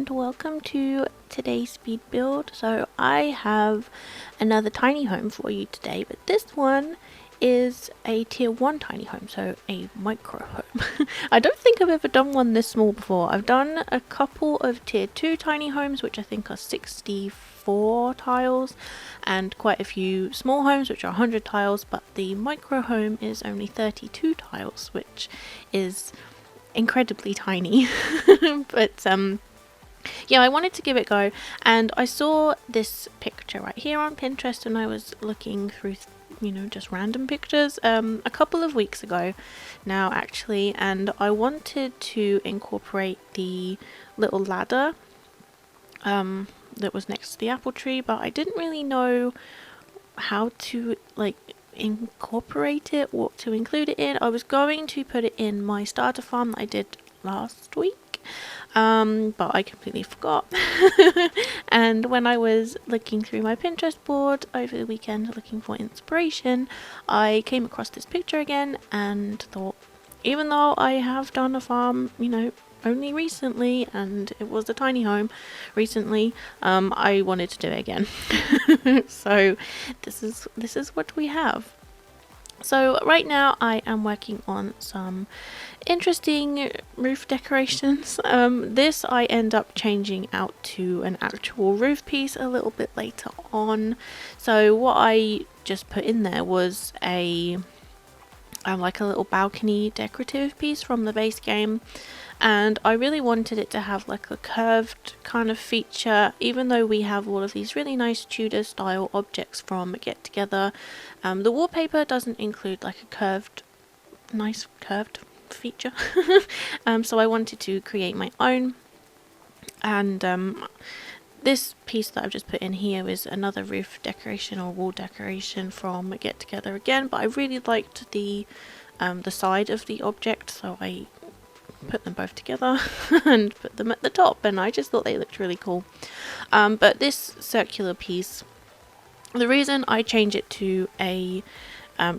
and welcome to today's speed build. So I have another tiny home for you today, but this one is a tier 1 tiny home, so a micro home. I don't think I've ever done one this small before. I've done a couple of tier 2 tiny homes, which I think are 64 tiles, and quite a few small homes which are 100 tiles, but the micro home is only 32 tiles, which is incredibly tiny. But yeah, I wanted to give it a go, and I saw this picture right here on Pinterest, and I was looking through just random pictures a couple of weeks ago now actually, and I wanted to incorporate the little ladder that was next to the apple tree, but I didn't really know how to incorporate it, what to include it in. I was going to put it in my starter farm that I did last week, but I completely forgot. And when I was looking through my Pinterest board over the weekend looking for inspiration, I came across this picture again and thought, even though I have done a farm, only recently, and it was a tiny home recently, I wanted to do it again. So this is what we have. So right now I am working on some interesting roof decorations. This I end up changing out to an actual roof piece a little bit later on. So what I just put in there was a like a little balcony decorative piece from the base game, and I really wanted it to have like a curved kind of feature, even though we have all of these really nice Tudor style objects from Get Together. The wallpaper doesn't include like a nice curved feature. So I wanted to create my own, and this piece that I've just put in here is another roof decoration or wall decoration from Get Together again, but I really liked the side of the object, so I put them both together and put them at the top, and I just thought they looked really cool. But this circular piece, the reason I change it to a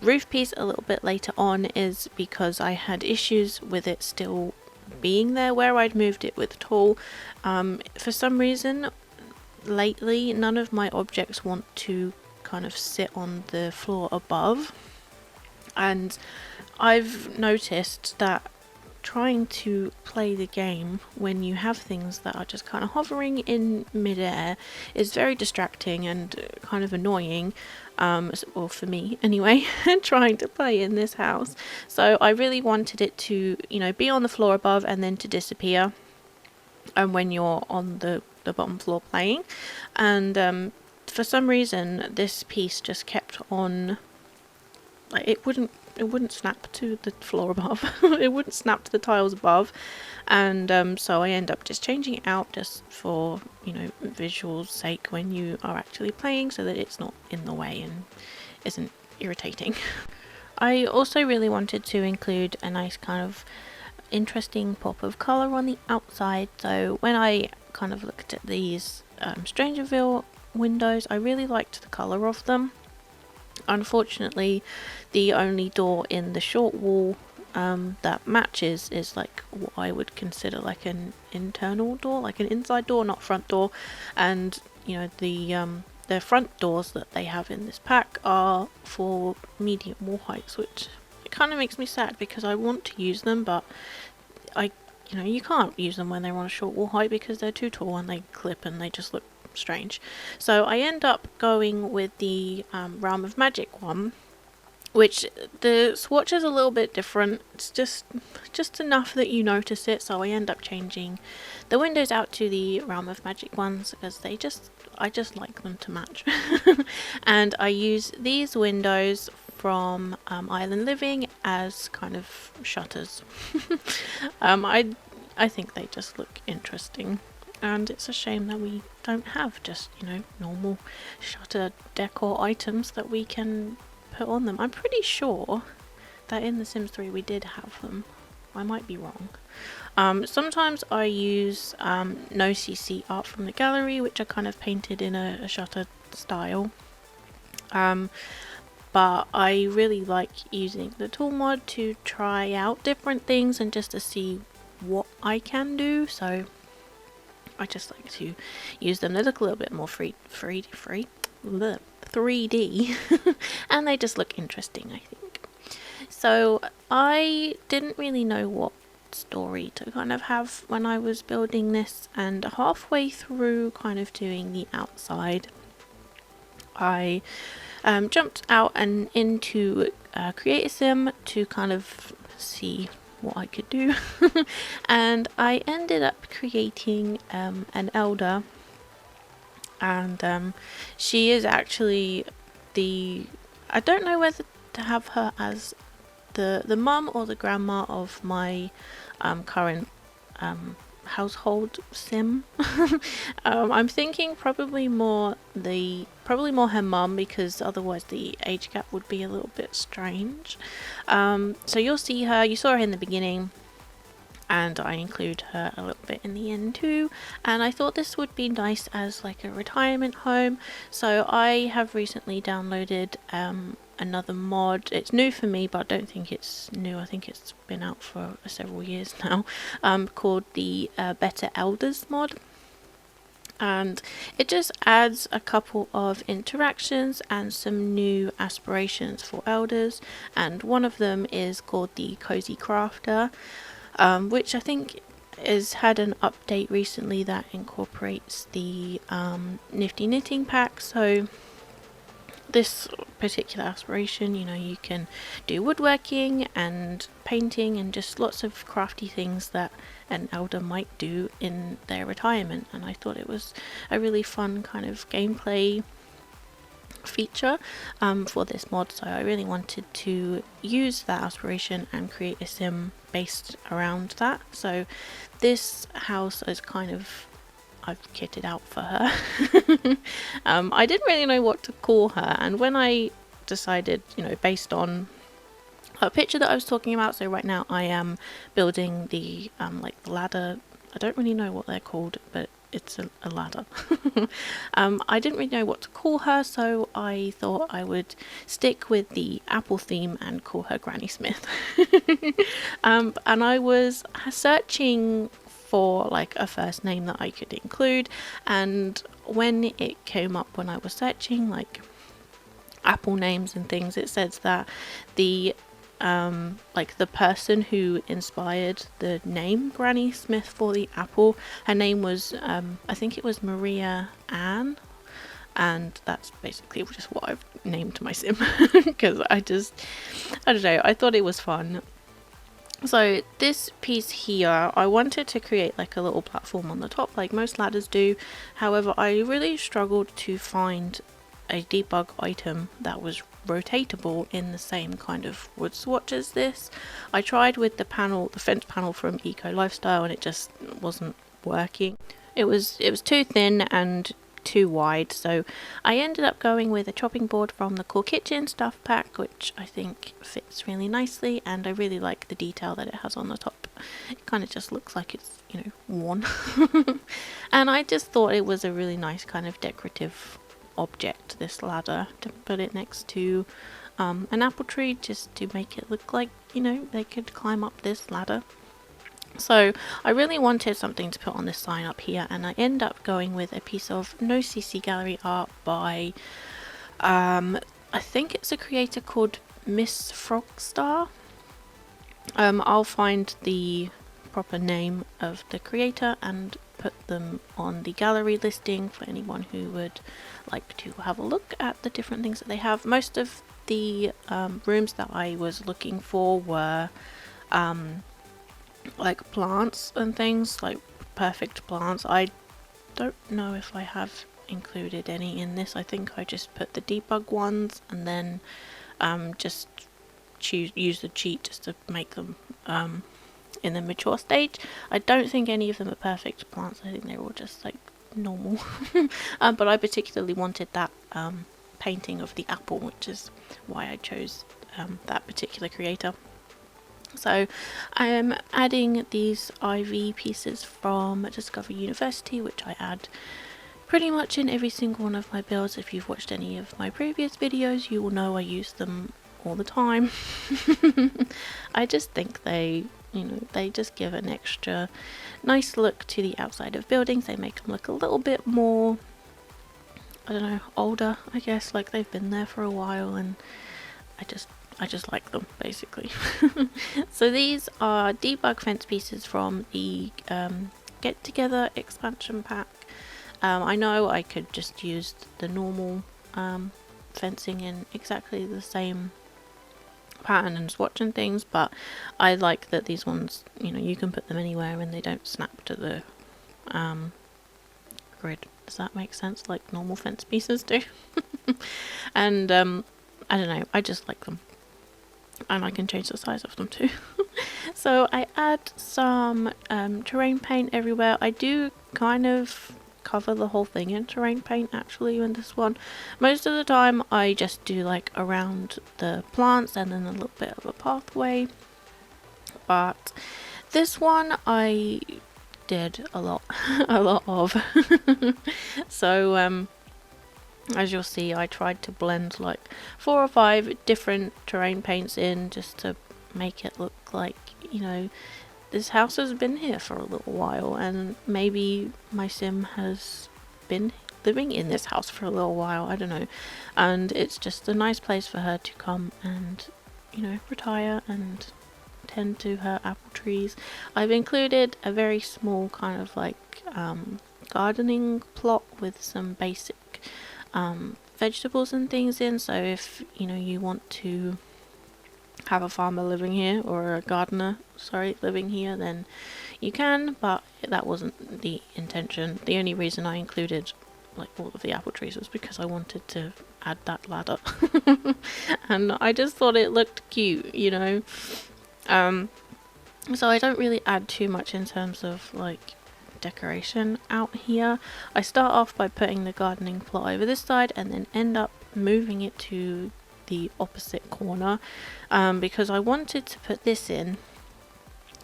roof piece a little bit later on is because I had issues with it still being there where I'd moved it with tool. For some reason lately none of my objects want to kind of sit on the floor above, and I've noticed that trying to play the game when you have things that are just kind of hovering in midair is very distracting and kind of annoying, or for me anyway, trying to play in this house. So I really wanted it to be on the floor above and then to disappear when you're on the bottom floor playing. And for some reason this piece just kept on, like, it wouldn't snap to the floor above. It wouldn't snap to the tiles above, and so I end up just changing it out just for visual sake when you are actually playing, so that it's not in the way and isn't irritating. I also really wanted to include a nice kind of interesting pop of colour on the outside, so when I kind of looked at these Strangerville windows, I really liked the colour of them. Unfortunately, the only door in the short wall that matches is like what I would consider like an internal door, like an inside door, not front door. And the front doors that they have in this pack are for medium wall heights, which it kind of makes me sad because I want to use them, but you can't use them when they're on a short wall height because they're too tall and they clip and they just look strange. So I end up going with the Realm of Magic one, which the swatch is a little bit different. It's just enough that you notice it, so I end up changing the windows out to the Realm of Magic ones because I just like them to match. And I use these windows from Island Living as kind of shutters. I think they just look interesting, and it's a shame that we don't have just normal shutter decor items that we can put on them. I'm pretty sure that in The Sims 3 we did have them. I might be wrong. Sometimes I use no CC art from the gallery, which are kind of painted in a shutter style. But I really like using the tool mod to try out different things and just to see what I can do. So I just like to use them. They look a little bit more 3D and they just look interesting, I think. So I didn't really know what story to kind of have when I was building this, and halfway through kind of doing the outside, I jumped out and into Create a Sim to kind of see what I could do and I ended up creating an elder, and she is actually I don't know whether to have her as the mum or the grandma of my current household sim. I'm thinking probably more her mum, because otherwise the age gap would be a little bit strange. So you saw her in the beginning, and I include her a little bit in the end too, and I thought this would be nice as like a retirement home. So I have recently downloaded another mod. It's new for me, but I don't think it's new. I think it's been out for several years now, called the Better Elders mod, and it just adds a couple of interactions and some new aspirations for elders, and one of them is called the Cozy Crafter, which I think has had an update recently that incorporates the nifty knitting pack. So this particular aspiration, you can do woodworking and painting and just lots of crafty things that an elder might do in their retirement, and I thought it was a really fun kind of gameplay feature for this mod, so I really wanted to use that aspiration and create a sim based around that. So this house is kind of, I've kitted out for her. I didn't really know what to call her, and when I decided, based on a picture that I was talking about, so right now I am building the like the ladder. I don't really know what they're called, but it's a ladder. I didn't really know what to call her, so I thought I would stick with the Apple theme and call her Granny Smith. And I was searching for like a first name that I could include, and when it came up when I was searching like Apple names and things, it says that the like the person who inspired the name Granny Smith for the apple, her name was I think it was Maria Ann, and that's basically just what I've named my sim because I don't know, I thought it was fun. So this piece here, I wanted to create like a little platform on the top like most ladders do. However, I really struggled to find a debug item that was rotatable in the same kind of wood swatch as this. I tried with the fence panel from Eco Lifestyle, and it just wasn't working. It was too thin and too wide, so I ended up going with a chopping board from the Cool Kitchen stuff pack, which I think fits really nicely, and I really like the detail that it has on the top. It kind of just looks like it's, worn. And I just thought it was a really nice kind of decorative object, this ladder, to put it next to an apple tree, just to make it look like, they could climb up this ladder. So I really wanted something to put on this sign up here, and I end up going with a piece of No CC Gallery art by I think it's a creator called Miss Frogstar. I'll find the proper name of the creator and put them on the gallery listing for anyone who would like to have a look at the different things that they have. Most of the rooms that I was looking for were like plants and things, like perfect plants. I don't know if I have included any in this. I think I just put the debug ones and then just use the cheat just to make them in the mature stage. I don't think any of them are perfect plants. I think they're all just like normal. But I particularly wanted that painting of the apple, which is why I chose that particular creator. So I am adding these IV pieces from Discover University, which I add pretty much in every single one of my builds. If you've watched any of my previous videos, you will know I use them all the time. I just think they, you know, they just give an extra nice look to the outside of buildings. They make them look a little bit more, I don't know, older, I guess, like they've been there for a while, and I just like them, basically. So these are debug fence pieces from the Get Together expansion pack. I know I could just use the normal fencing in exactly the same pattern and swatch and things, but I like that these ones, you know, you can put them anywhere and they don't snap to the grid. Does that make sense? Like normal fence pieces do. And I don't know, I just like them, and I can change the size of them too. So I add some terrain paint everywhere. I do kind of cover the whole thing in terrain paint actually in this one. Most of the time I just do like around the plants and then a little bit of a pathway, but this one I did a lot of. So as you'll see, I tried to blend like 4 or 5 different terrain paints in just to make it look like, you know, this house has been here for a little while, and maybe my sim has been living in this house for a little while, I don't know, and it's just a nice place for her to come and, you know, retire and tend to her apple trees. I've included a very small kind of like gardening plot with some basic vegetables and things in, so if, you know, you want to have a farmer living here, or a gardener, sorry, living here, then you can, but that wasn't the intention. The only reason I included like all of the apple trees was because I wanted to add that ladder. And I just thought it looked cute, you know. So I don't really add too much in terms of like decoration out here. I start off by putting the gardening plot over this side and then end up moving it to the opposite corner, because I wanted to put this in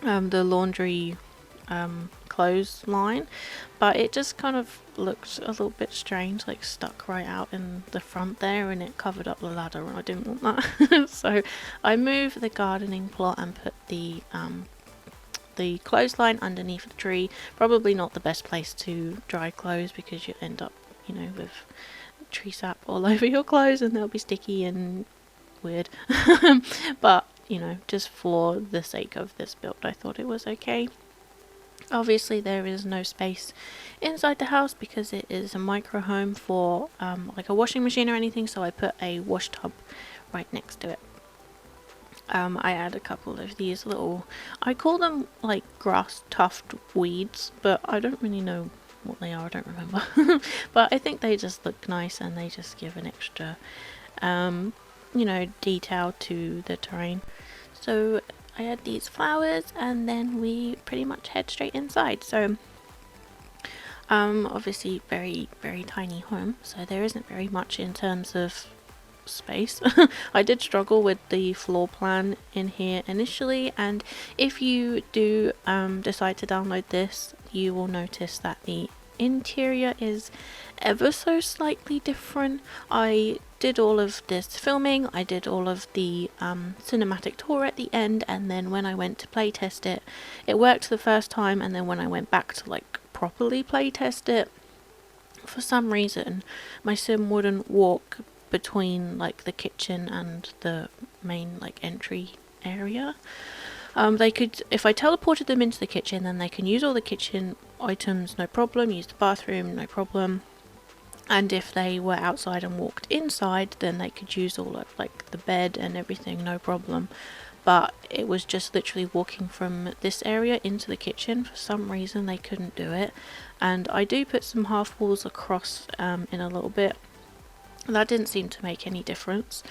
the laundry clothes line, but it just kind of looked a little bit strange, like stuck right out in the front there, and it covered up the ladder, and I didn't want that. So I moved the gardening plot and put the clothesline underneath the tree. Probably not the best place to dry clothes, because you end up, you know, with tree sap all over your clothes and they'll be sticky and weird. But, you know, just for the sake of this build, I thought it was okay. Obviously there is no space inside the house because it is a micro home for like a washing machine or anything, so I put a wash tub right next to it. I add a couple of these little, I call them like grass tuft weeds, but I don't really know what they are, I don't remember. But I think they just look nice and they just give an extra you know, detail to the terrain. So I add these flowers and then we pretty much head straight inside. So obviously very tiny home, so there isn't very much in terms of space. I did struggle with the floor plan in here initially, and if you do decide to download this, you will notice that the interior is ever so slightly different. I did all of this filming, I did all of the cinematic tour at the end, and then when I went to playtest it, it worked the first time, and then when I went back to like properly playtest it, for some reason my sim wouldn't walk between like the kitchen and the main like entry area. They could, if I teleported them into the kitchen, then they can use all the kitchen items no problem, use the bathroom no problem, and if they were outside and walked inside, then they could use all of like the bed and everything no problem. But it was just literally walking from this area into the kitchen. For some reason they couldn't do it, and I do put some half walls across in a little bit. That didn't seem to make any difference.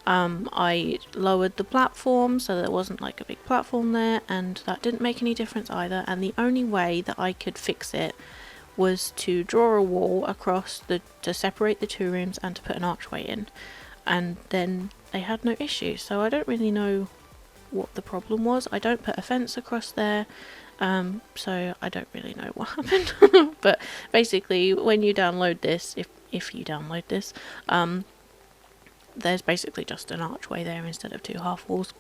I lowered the platform so there wasn't like a big platform there, and that didn't make any difference either. And the only way that I could fix it was to draw a wall across to separate the two rooms and to put an archway in, and then they had no issue. So I don't really know what the problem was. I don't put a fence across there, so I don't really know what happened. But basically when you download this, if you download this, there's basically just an archway there instead of two half walls.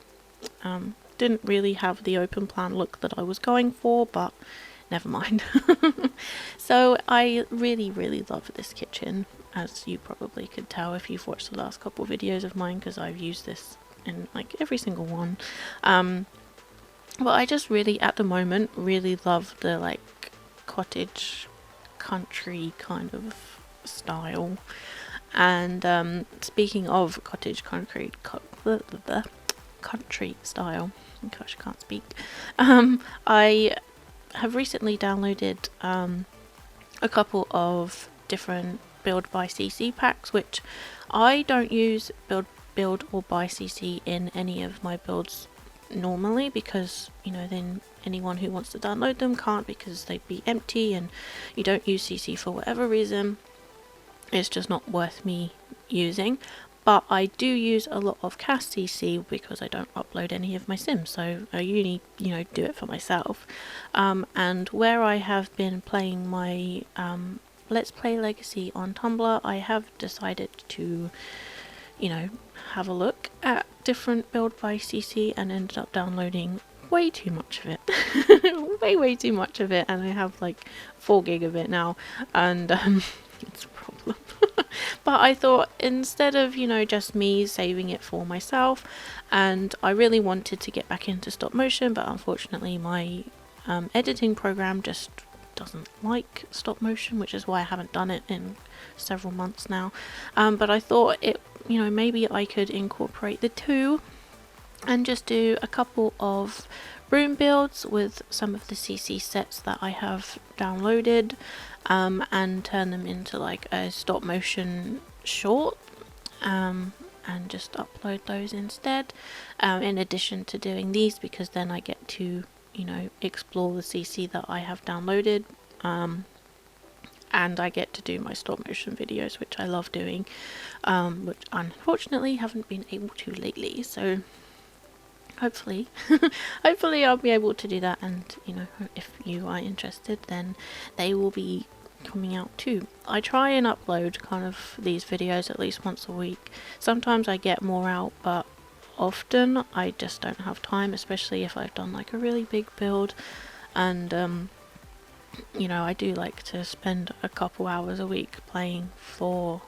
didn't really have the open plan look that I was going for, but never mind. So I really love this kitchen, as you probably could tell if you've watched the last couple of videos of mine, because I've used this in like every single one. But I just really, at the moment, really love the like cottage country kind of style. And speaking of cottage country style, gosh, I can't speak. I have recently downloaded a couple of different build by CC packs, which I don't use build or by CC in any of my builds normally, because you know, then anyone who wants to download them can't, because they'd be empty and you don't use CC for whatever reason. It's just not worth me using. But I do use a lot of cast CC because I don't upload any of my sims, so I usually, you know, do it for myself. And where I have been playing my Let's Play Legacy on Tumblr, I have decided to, you know, have a look at different build by CC, and ended up downloading way too much of it. way too much of it, and I have like 4 gig of it now, and it's a problem. But I thought, instead of, you know, just me saving it for myself, and I really wanted to get back into stop motion, but unfortunately my editing program just doesn't like stop motion, which is why I haven't done it in several months now. But I thought, it, you know, maybe I could incorporate the two and just do a couple of room builds with some of the CC sets that I have downloaded, and turn them into like a stop motion short, and just upload those instead, in addition to doing these, because then I get to, you know, explore the CC that I have downloaded, and I get to do my stop motion videos, which I love doing, which unfortunately haven't been able to lately. So hopefully hopefully I'll be able to do that, and you know, if you are interested, then they will be coming out too. I try and upload kind of these videos at least once a week. Sometimes I get more out, but often I just don't have time, especially if I've done like a really big build, and you know, I do like to spend a couple hours a week playing for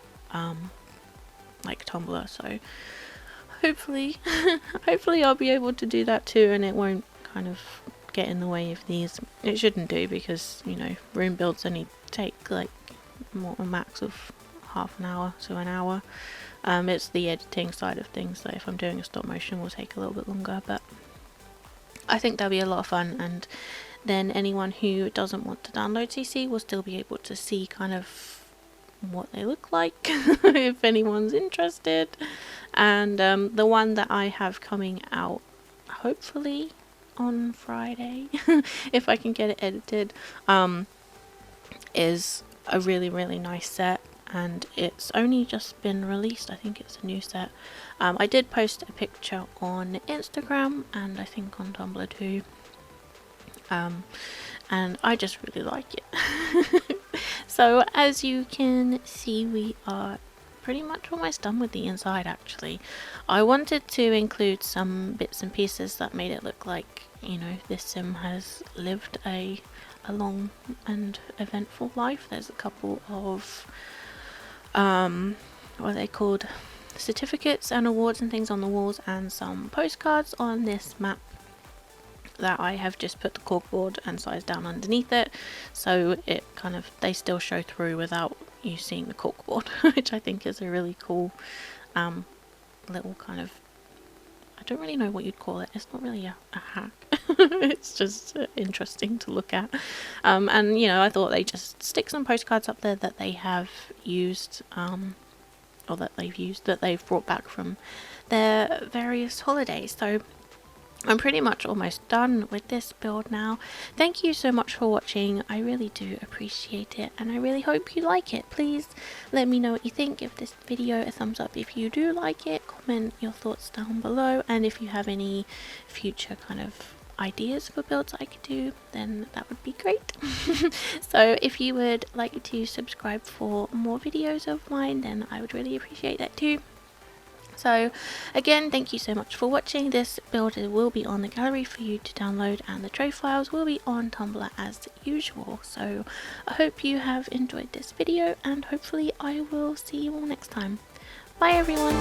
like Tumblr, so hopefully hopefully I'll be able to do that too, and it won't kind of get in the way of these. It shouldn't do, because you know, room builds only take like a max of half an hour to an hour. It's the editing side of things that, if I'm doing a stop motion, will take a little bit longer, but I think that'll be a lot of fun, and then anyone who doesn't want to download CC will still be able to see kind of what they look like if anyone's interested. And the one that I have coming out hopefully on Friday if I can get it edited, is a really nice set, and it's only just been released. I think it's a new set. I did post a picture on Instagram and I think on Tumblr too, and I just really like it. So as you can see, we are pretty much almost done with the inside. Actually, I wanted to include some bits and pieces that made it look like, you know, this sim has lived a long and eventful life. There's a couple of what are they called, certificates and awards and things on the walls, and some postcards on this map that I have just put the corkboard and size down underneath it, so it kind of, they still show through without you seeing the corkboard, which I think is a really cool little kind of, I don't really know what you'd call it. It's not really a hack. It's just interesting to look at. And you know, I thought they'd just stick some postcards up there that they have used, or that they've brought back from their various holidays. So I'm pretty much almost done with this build now. Thank you so much for watching. I really do appreciate it, and I really hope you like it. Please let me know what you think. Give this video a thumbs up if you do like it. Comment your thoughts down below, and if you have any future kind of ideas for builds I could do, then that would be great. So if you would like to subscribe for more videos of mine, then I would really appreciate that too. So again, thank you so much for watching. This build will be on the gallery for you to download, and the tray files will be on Tumblr as usual. So I hope you have enjoyed this video, and hopefully I will see you all next time. Bye everyone!